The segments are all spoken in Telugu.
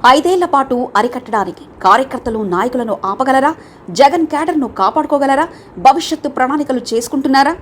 5 ఏళ్ల పాటు అరికట్టడానికి కార్యకర్తలు నాయకులను ఆపగలరా? జగన్ క్యాడర్ను కాపాడుకోగలరా? భవిష్యత్తు ప్రణాళికలు చేసుకుంటున్నారా?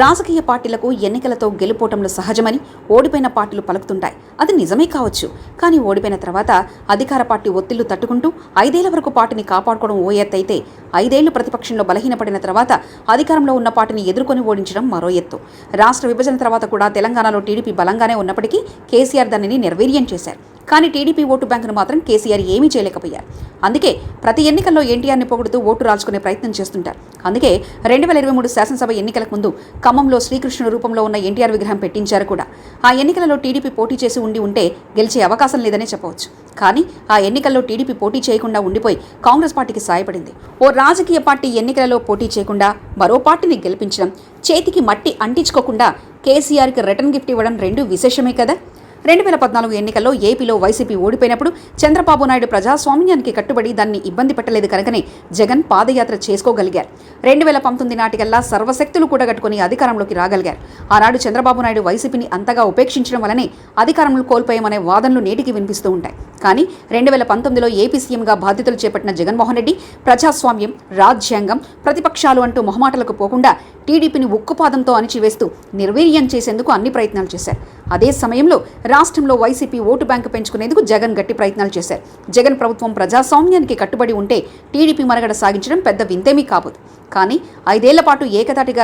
రాజకీయ పార్టీలకు ఎన్నికలతో గెలుపోవటంలో సహజమని ఓడిపోయిన పార్టీలు పలుకుతుంటాయి. అది నిజమే కావచ్చు. కానీ ఓడిపోయిన తర్వాత అధికార పార్టీ ఒత్తిళ్లు తట్టుకుంటూ 5 ఏళ్ల వరకు పార్టీని కాపాడుకోవడం ఓ ఎత్తు అయితే, 5 ఏళ్లు ప్రతిపక్షంలో బలహీనపడిన తర్వాత అధికారంలో ఉన్న పార్టీని ఎదుర్కొని ఓడించడం మరో ఎత్తు. రాష్ట్ర విభజన తర్వాత కూడా తెలంగాణలో టీడీపీ బలంగానే ఉన్నప్పటికీ కేసీఆర్ దానిని నిర్వీర్యం చేశారు. కానీ టీడీపీ ఓటు బ్యాంకును మాత్రం కేసీఆర్ ఏమీ చేయలేకపోయారు. అందుకే ప్రతి ఎన్నికల్లో ఎన్టీఆర్ని పొగుడుతూ ఓటు రాల్చుకునే ప్రయత్నం చేస్తుంటారు. అందుకే 2023 శాసనసభ ఎన్నికలకు ముందు ఖమ్మంలో శ్రీకృష్ణుడు రూపంలో ఉన్న ఎన్టీఆర్ విగ్రహం పెట్టించారు కూడా. ఆ ఎన్నికలలో టీడీపీ పోటీ చేసి ఉంటే గెలిచే అవకాశం లేదనే చెప్పవచ్చు. కానీ ఆ ఎన్నికల్లో టీడీపీ పోటీ చేయకుండా ఉండిపోయి కాంగ్రెస్ పార్టీకి సాయపడింది. ఓ రాజకీయ పార్టీ ఎన్నికలలో పోటీ చేయకుండా మరో పార్టీని గెలిపించడం, చేతికి మట్టి అంటించుకోకుండా కేసీఆర్కి రిటర్న్ గిఫ్ట్ ఇవ్వడం రెండు విశేషమే కదా. 2014 ఎన్నికల్లో ఏపీలో వైసీపీ ఓడిపోయినప్పుడు చంద్రబాబు నాయుడు ప్రజాస్వామ్యానికి కట్టుబడి దాన్ని ఇబ్బంది పెట్టలేదు కనుకనే జగన్ పాదయాత్ర చేసుకోగలిగారు. 2019 నాటికల్లా సర్వశక్తులు కూడగట్టుకుని అధికారంలోకి రాగలిగారు. ఆనాడు చంద్రబాబు నాయుడు వైసీపీని అంతగా ఉపేక్షించడం వల్లనే అధికారంలో కోల్పోయామనే వాదనలు నేటికి వినిపిస్తూ ఉంటాయి. కానీ 2019లో ఏపీ సీఎంగా బాధ్యతలు చేపట్టిన జగన్మోహన్ రెడ్డి ప్రజాస్వామ్యం, రాజ్యాంగం, ప్రతిపక్షాలు అంటూ మొహమాటలకు పోకుండా టీడీపీని ఉక్కుపాదంతో అణిచివేస్తూ నిర్వీర్యం చేసేందుకు అన్ని ప్రయత్నాలు చేశారు. అదే సమయంలో రాష్ట్రంలో వైసీపీ ఓటు బ్యాంకు పెంచుకునేందుకు జగన్ గట్టి ప్రయత్నాలు చేశారు. జగన్ ప్రభుత్వం ప్రజాస్వామ్యానికి కట్టుబడి ఉంటే టీడీపీ మనుగడ సాగించడం పెద్ద వింతేమీ కాబోదు. కానీ 5 ఏళ్ల పాటు ఏకతాటిగా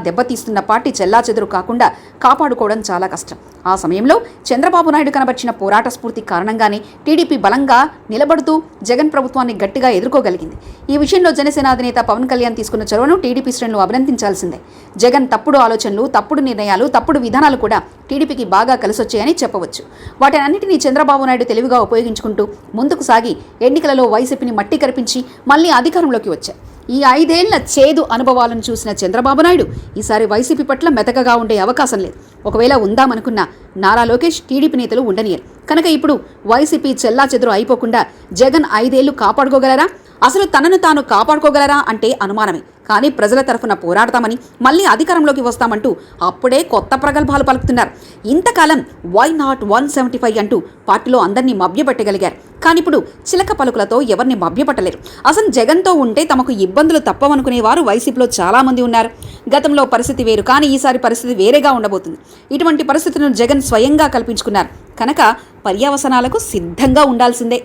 దెబ్బతీస్తున్న పార్టీ చెల్లాచెదురు కాకుండా కాపాడుకోవడం చాలా కష్టం. ఆ సమయంలో చంద్రబాబు నాయుడు కనబర్చిన పోరాట స్ఫూర్తి కారణంగానే టీడీపీ బలంగా నిలబడుతూ జగన్ ప్రభుత్వాన్ని గట్టిగా ఎదుర్కోగలిగింది. ఈ విషయంలో జనసేన అధినేత పవన్ కళ్యాణ్ తీసుకున్న చొరవను టీడీపీ శ్రేణులు అభినందించాల్సిందే. జగన్ తప్పుడు ఆలోచనలు, తప్పుడు నిర్ణయాలు, తప్పుడు విధానాలు కూడా టీడీపీకి బాగా కలిసొచ్చాయని చెప్పవచ్చు. వాటన్నిటినీ చంద్రబాబు నాయుడు తెలివిగా ఉపయోగించుకుంటూ ముందుకు సాగి ఎన్నికలలో వైసీపీని మట్టి కరిపించి మళ్లీ అధికారంలోకి వచ్చారు. ఈ 5 ఏళ్ల చేదు అనుభవాలను చూసిన చంద్రబాబు నాయుడు ఈసారి వైసీపీ పట్ల మెతకగా ఉండే అవకాశం లేదు. ఒకవేళ ఉందామనుకున్న నారా లోకేష్ టీడీపీ నేతలు ఉండనియరు కనుక ఇప్పుడు వైసీపీ చెల్లాచెదురు అయిపోకుండా జగన్ 5 ఏళ్లు కాపాడుకోగలరా? అసలు తనను తాను కాపాడుకోగలరా అంటే అనుమానమే. కానీ ప్రజల తరఫున పోరాడతామని, మళ్ళీ అధికారంలోకి వస్తామంటూ అప్పుడే కొత్త ప్రగల్భాలు పలుకుతున్నారు. ఇంతకాలం వై నాట్ 175 అంటూ పార్టీలో అందరినీ మభ్యపెట్టగలిగారు. కానీ ఇప్పుడు చిలక పలుకులతో ఎవరిని మభ్యపెట్టలేరు. అసలు జగన్తో ఉంటే తమకు ఇబ్బందులు తప్పవనుకునేవారు వైసీపీలో చాలామంది ఉన్నారు. గతంలో పరిస్థితి వేరు, కానీ ఈసారి పరిస్థితి వేరేగా ఉండబోతుంది. ఇటువంటి పరిస్థితులను జగన్ స్వయంగా కల్పించుకున్నారు కనుక పర్యవసనాలకు సిద్ధంగా ఉండాల్సిందే.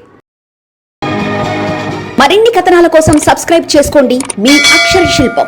మరిన్ని కథనాల కోసం సబ్స్క్రైబ్ చేసుకోండి మీ అక్షర శిల్పం.